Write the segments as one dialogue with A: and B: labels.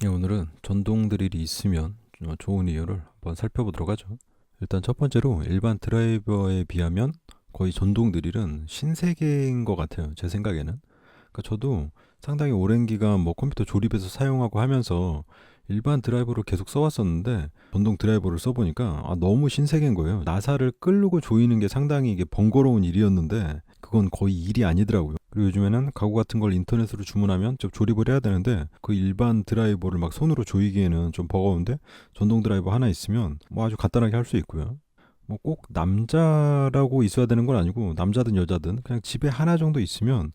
A: 네, 오늘은 전동 드릴이 있으면 좋은 이유를 한번 살펴보도록 하죠. 일단 첫 번째로 일반 드라이버에 비하면 거의 전동 드릴은 신세계인 것 같아요. 제 생각에는. 그러니까 저도 상당히 오랜 기간 뭐 컴퓨터 조립해서 사용하고 하면서 일반 드라이버를 계속 써왔었는데 전동 드라이버를 써보니까 너무 신세계인 거예요. 나사를 끌고 조이는 게 상당히 이게 번거로운 일이었는데 그건 거의 일이 아니더라고요. 그리고 요즘에는 가구 같은 걸 인터넷으로 주문하면 좀 조립을 해야 되는데 그 일반 드라이버를 막 손으로 조이기에는 좀 버거운데 전동 드라이버 하나 있으면 뭐 아주 간단하게 할 수 있고요. 뭐 꼭 남자라고 있어야 되는 건 아니고 남자든 여자든 그냥 집에 하나 정도 있으면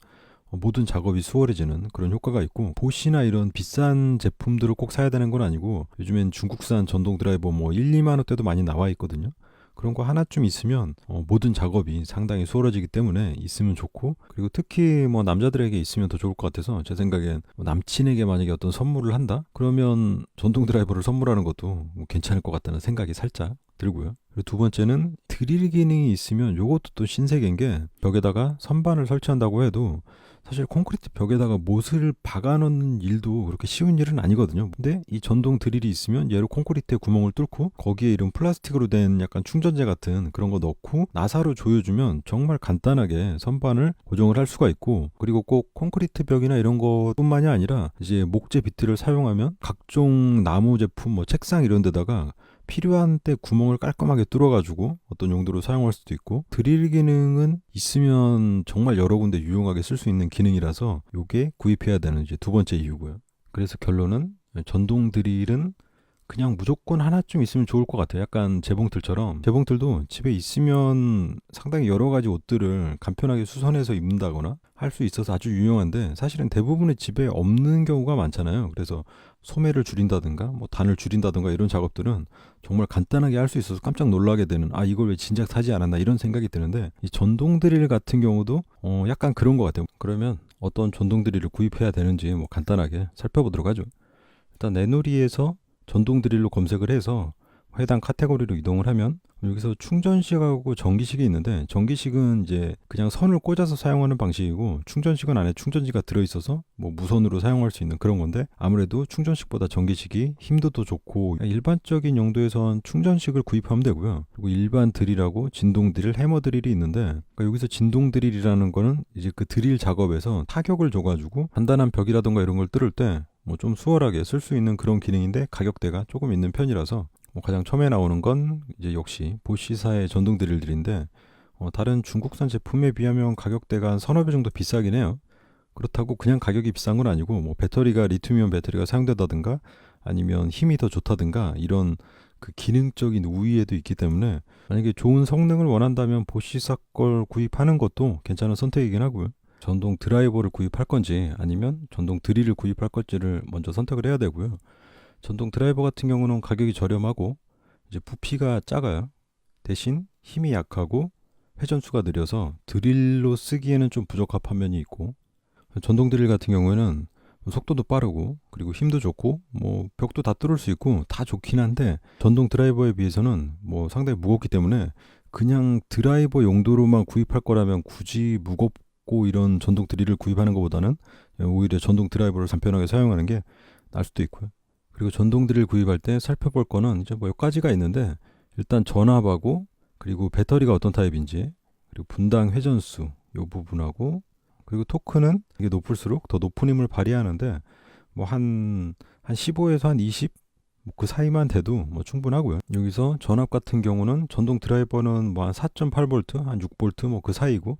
A: 모든 작업이 수월해지는 그런 효과가 있고, 보시나 이런 비싼 제품들을 꼭 사야 되는 건 아니고 요즘엔 중국산 전동 드라이버 뭐 1, 2만 원대도 많이 나와 있거든요. 그런 거 하나쯤 있으면 모든 작업이 상당히 수월해지기 때문에 있으면 좋고, 그리고 특히 뭐 남자들에게 있으면 더 좋을 것 같아서 제 생각엔 뭐 남친에게 만약에 어떤 선물을 한다? 그러면 전동 드라이버를 선물하는 것도 뭐 괜찮을 것 같다는 생각이 살짝 들고요. 그리고 두 번째는 드릴 기능이 있으면 요것도 또 신세계인 게, 벽에다가 선반을 설치한다고 해도 사실 콘크리트 벽에다가 못을 박아놓는 일도 그렇게 쉬운 일은 아니거든요. 근데 이 전동 드릴이 있으면 얘로 콘크리트에 구멍을 뚫고 거기에 이런 플라스틱으로 된 약간 충전재 같은 그런 거 넣고 나사로 조여주면 정말 간단하게 선반을 고정을 할 수가 있고, 그리고 꼭 콘크리트 벽이나 이런 것뿐만이 아니라 이제 목재 비트를 사용하면 각종 나무 제품 뭐 책상 이런 데다가 필요한 때 구멍을 깔끔하게 뚫어가지고 어떤 용도로 사용할 수도 있고, 드릴 기능은 있으면 정말 여러 군데 유용하게 쓸 수 있는 기능이라서 요게 구입해야 되는 이제 두 번째 이유고요. 그래서 결론은 전동 드릴은 그냥 무조건 하나쯤 있으면 좋을 것 같아요. 약간 재봉틀처럼. 재봉틀도 집에 있으면 상당히 여러 가지 옷들을 간편하게 수선해서 입는다거나 할 수 있어서 아주 유용한데, 사실은 대부분의 집에 없는 경우가 많잖아요. 그래서 소매를 줄인다든가 뭐 단을 줄인다든가 이런 작업들은 정말 간단하게 할 수 있어서 깜짝 놀라게 되는, 이걸 왜 진작 사지 않았나 이런 생각이 드는데, 이 전동 드릴 같은 경우도 약간 그런 것 같아요. 그러면 어떤 전동 드릴을 구입해야 되는지 뭐 간단하게 살펴보도록 하죠. 일단 내놀이에서 전동 드릴로 검색을 해서 해당 카테고리로 이동을 하면 여기서 충전식하고 전기식이 있는데, 전기식은 이제 그냥 선을 꽂아서 사용하는 방식이고, 충전식은 안에 충전지가 들어있어서 뭐 무선으로 사용할 수 있는 그런 건데, 아무래도 충전식보다 전기식이 힘도 더 좋고 일반적인 용도에선 충전식을 구입하면 되고요. 그리고 일반 드릴하고 진동 드릴, 해머 드릴이 있는데, 그러니까 여기서 진동 드릴이라는 거는 이제 그 드릴 작업에서 타격을 줘가지고 단단한 벽이라던가 이런 걸 뚫을 때 뭐 좀 수월하게 쓸 수 있는 그런 기능인데, 가격대가 조금 있는 편이라서 가장 처음에 나오는 건 이제 역시 보시사의 전동 드릴들인데, 다른 중국산 제품에 비하면 가격대가 한 서너 배 정도 비싸긴 해요. 그렇다고 그냥 가격이 비싼 건 아니고, 뭐 배터리가 리튬이온 배터리가 사용되다든가 아니면 힘이 더 좋다든가 이런 그 기능적인 우위에도 있기 때문에, 만약에 좋은 성능을 원한다면 보시사 걸 구입하는 것도 괜찮은 선택이긴 하고요. 전동 드라이버를 구입할 건지 아니면 전동 드릴을 구입할 건지를 먼저 선택을 해야 되고요. 전동 드라이버 같은 경우는 가격이 저렴하고 이제 부피가 작아요. 대신 힘이 약하고 회전수가 느려서 드릴로 쓰기에는 좀 부적합한 반면이 있고, 전동 드릴 같은 경우에는 속도도 빠르고 그리고 힘도 좋고 뭐 벽도 다 뚫을 수 있고 다 좋긴 한데, 전동 드라이버에 비해서는 뭐 상당히 무겁기 때문에 그냥 드라이버 용도로만 구입할 거라면 굳이 무겁고 이런 전동 드릴을 구입하는 것보다는 오히려 전동 드라이버를 간편하게 사용하는 게 나을 수도 있고요. 그리고 전동 드릴 구입할 때 살펴볼 거는 이제 뭐 몇 가지가 있는데, 일단 전압하고 그리고 배터리가 어떤 타입인지, 그리고 분당 회전수 요 부분하고, 그리고 토크는 이게 높을수록 더 높은 힘을 발휘하는데 뭐 한 15에서 한 20, 그 사이만 돼도 뭐 충분하고요. 여기서 전압 같은 경우는 전동 드라이버는 뭐 한 4.8V, 한 6V 뭐 그 사이고,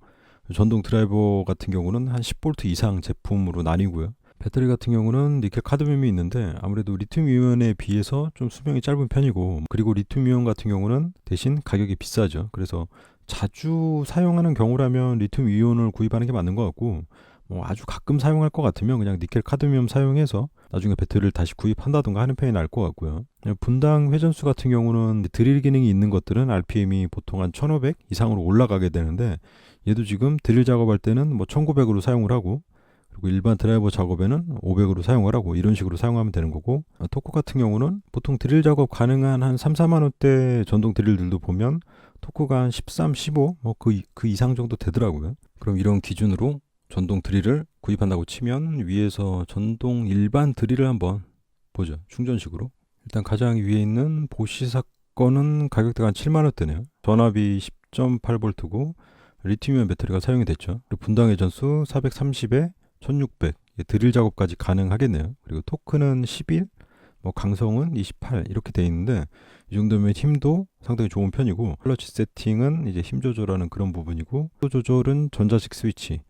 A: 전동 드라이버 같은 경우는 한 10V 이상 제품으로 나뉘고요. 배터리 같은 경우는 니켈 카드뮴이 있는데 아무래도 리튬 이온에 비해서 좀 수명이 짧은 편이고, 그리고 리튬 이온 같은 경우는 대신 가격이 비싸죠. 그래서 자주 사용하는 경우라면 리튬 이온을 구입하는 게 맞는 것 같고, 뭐 아주 가끔 사용할 것 같으면 그냥 니켈 카드뮴 사용해서 나중에 배터리를 다시 구입한다든가 하는 편이 나을 것 같고요. 분당 회전수 같은 경우는 드릴 기능이 있는 것들은 RPM이 보통 한 1500 이상으로 올라가게 되는데, 얘도 지금 드릴 작업할 때는 뭐 1900으로 사용을 하고, 그리고 일반 드라이버 작업에는 500으로 사용을 하고 이런 식으로 사용하면 되는 거고, 토크 같은 경우는 보통 드릴 작업 가능한 한 3, 4만 원대 전동 드릴들도 보면 토크가 한 13, 15 뭐 그 이상 정도 되더라고요. 그럼 이런 기준으로 전동 드릴을 구입한다고 치면 위에서 전동 일반 드릴을 한번 보죠. 충전식으로. 일단 가장 위에 있는 보시 사건은 가격대가 한 7만 원대네요. 전압이 10.8V고 리튬이온 배터리가 사용이 됐죠. 그리고 분당 회전수 430에 1600. 드릴 작업까지 가능하겠네요. 그리고 토크는 11, 뭐 강성은 28 이렇게 돼 있는데 이 정도면 힘도 상당히 좋은 편이고 클러치 세팅은 이제 힘 조절하는 그런 부분이고 속도 조절은 전자식 스위치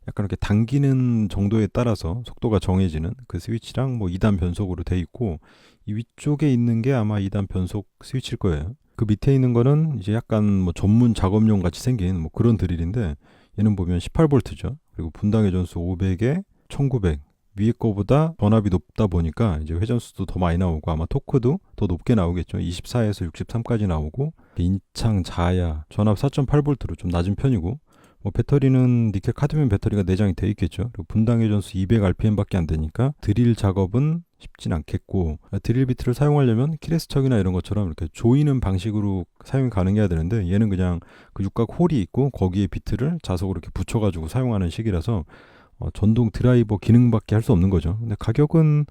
A: 약간 이렇게 당기는 정도에 따라서 속도가 정해지는 그 스위치랑 뭐 2단 변속으로 돼 있고 이 위쪽에 있는 게 아마 2단 변속 스위치일 거예요. 그 밑에 있는 거는 이제 약간 뭐 전문 작업용 같이 생긴 뭐 그런 드릴인데 얘는 보면 18V죠. 그리고 분당 회전수 500에 1900 위에 거보다 전압이 높다 보니까 이제 회전수도 더 많이 나오고 아마 토크도 더 높게 나오겠죠. 24에서 63까지 나오고 인창 자야 전압 4.8V로 좀 낮은 편이고 뭐 배터리는 니켈 카드뮴 배터리가 내장이 돼 있겠죠. 그리고 분당 회전수 200rpm밖에 안 되니까 드릴 작업은 쉽진 않겠고 드릴 비트를 사용하려면 키레스척이나 이런 것처럼 이렇게 조이는 방식으로 사용이 가능해야 되는데 얘는 그냥 그 육각 홀이 있고 거기에 비트를 자석으로 이렇게 붙여가지고 사용하는 식이라서 전동 드라이버 기능밖에 할 수 없는 거죠. 근데 가격은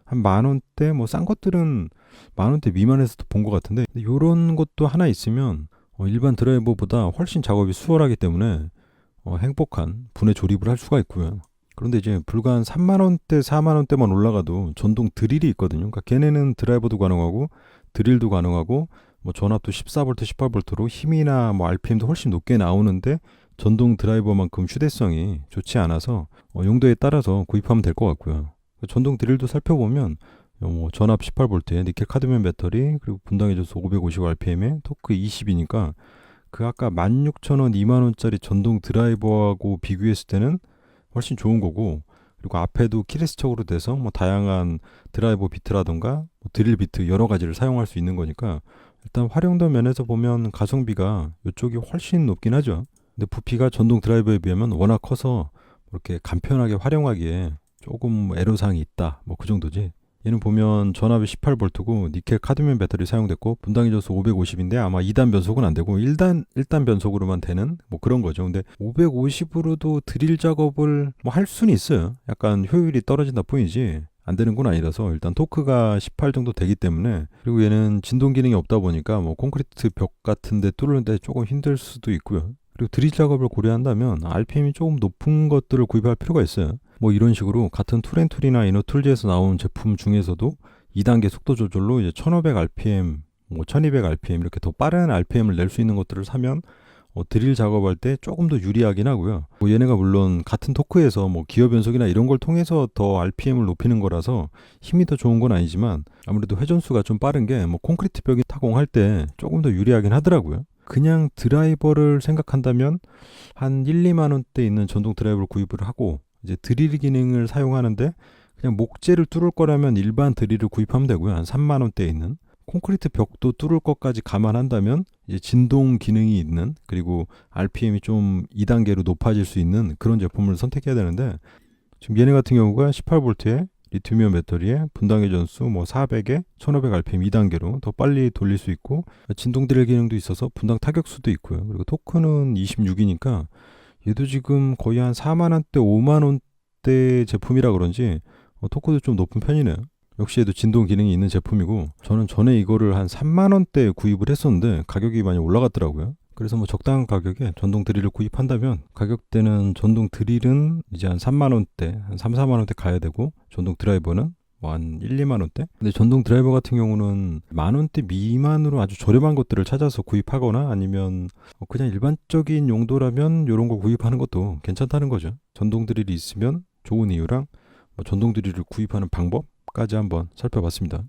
A: 한 10,000원대, 뭐 싼 것들은 10,000원대 미만에서도 본 것 같은데 이런 것도 하나 있으면 일반 드라이버보다 훨씬 작업이 수월하기 때문에 행복한 분해 조립을 할 수가 있고요. 그런데 이제 불과 한 3만원대, 4만원대만 올라가도 전동 드릴이 있거든요. 그러니까 걔네는 드라이버도 가능하고 드릴도 가능하고 뭐 전압도 14V, 18V로 힘이나 뭐 RPM도 훨씬 높게 나오는데 전동 드라이버만큼 휴대성이 좋지 않아서 용도에 따라서 구입하면 될 것 같고요. 전동 드릴도 살펴보면 뭐 전압 18V에 니켈 카드뮴 배터리 그리고 분당 회전수 550rpm에 토크 20이니까 그 아까 16,000원, 2만원짜리 전동 드라이버하고 비교했을 때는 훨씬 좋은 거고 그리고 앞에도 키레스척으로 돼서 뭐 다양한 드라이버 비트라던가 뭐 드릴 비트 여러 가지를 사용할 수 있는 거니까 일단 활용도 면에서 보면 가성비가 이쪽이 훨씬 높긴 하죠. 근데 부피가 전동 드라이버에 비하면 워낙 커서 이렇게 간편하게 활용하기에 조금 애로사항이 있다. 뭐 그 정도지. 얘는 보면 전압이 18V고 니켈 카드뮴 배터리 사용됐고 분당 회전수 550인데 아마 2단 변속은 안 되고 1단 변속으로만 되는 뭐 그런 거죠. 근데 550으로도 드릴 작업을 뭐 할 수는 있어요. 약간 효율이 떨어진다 뿐이지 안 되는 건 아니라서 일단 토크가 18 정도 되기 때문에 그리고 얘는 진동 기능이 없다 보니까 뭐 콘크리트 벽 같은 데 뚫는데 조금 힘들 수도 있고요. 그리고 드릴 작업을 고려한다면 RPM이 조금 높은 것들을 구입할 필요가 있어요. 뭐 이런 식으로 같은 툴앤툴이나 이너툴즈에서 나온 제품 중에서도 2단계 속도 조절로 이제 1500rpm, 뭐 1200rpm 이렇게 더 빠른 RPM을 낼 수 있는 것들을 사면 드릴 작업할 때 조금 더 유리하긴 하고요. 뭐 얘네가 물론 같은 토크에서 뭐 기어 변속이나 이런 걸 통해서 더 RPM을 높이는 거라서 힘이 더 좋은 건 아니지만 아무래도 회전수가 좀 빠른 게 뭐 콘크리트 벽이 타공할 때 조금 더 유리하긴 하더라고요. 그냥 드라이버를 생각한다면 한 1, 2만 원대 있는 전동 드라이버를 구입을 하고 이제 드릴 기능을 사용하는데 그냥 목재를 뚫을 거라면 일반 드릴을 구입하면 되고요. 한 3만 원대에 있는 콘크리트 벽도 뚫을 것까지 감안한다면 이제 진동 기능이 있는 그리고 RPM이 좀 2단계로 높아질 수 있는 그런 제품을 선택해야 되는데 지금 얘네 같은 경우가 18V에 리튬이온 배터리에 분당 회전수 뭐 400에 1500rpm 2단계로 더 빨리 돌릴 수 있고 진동 드릴 기능도 있어서 분당 타격수도 있고요. 그리고 토크는 26이니까 얘도 지금 거의 한 4만원대 5만원대 제품이라 그런지 토크도 좀 높은 편이네요. 역시 얘도 진동 기능이 있는 제품이고 저는 전에 이거를 한 3만원대에 구입을 했었는데 가격이 많이 올라갔더라고요. 그래서 뭐 적당한 가격에 전동 드릴을 구입한다면 가격대는 전동 드릴은 이제 한 3만원대, 한 3, 4만원대 가야 되고 전동 드라이버는 뭐 한 1, 2만원대? 근데 전동 드라이버 같은 경우는 만원대 미만으로 아주 저렴한 것들을 찾아서 구입하거나 아니면 그냥 일반적인 용도라면 이런 거 구입하는 것도 괜찮다는 거죠. 전동 드릴이 있으면 좋은 이유랑 뭐 전동 드릴을 구입하는 방법까지 한번 살펴봤습니다.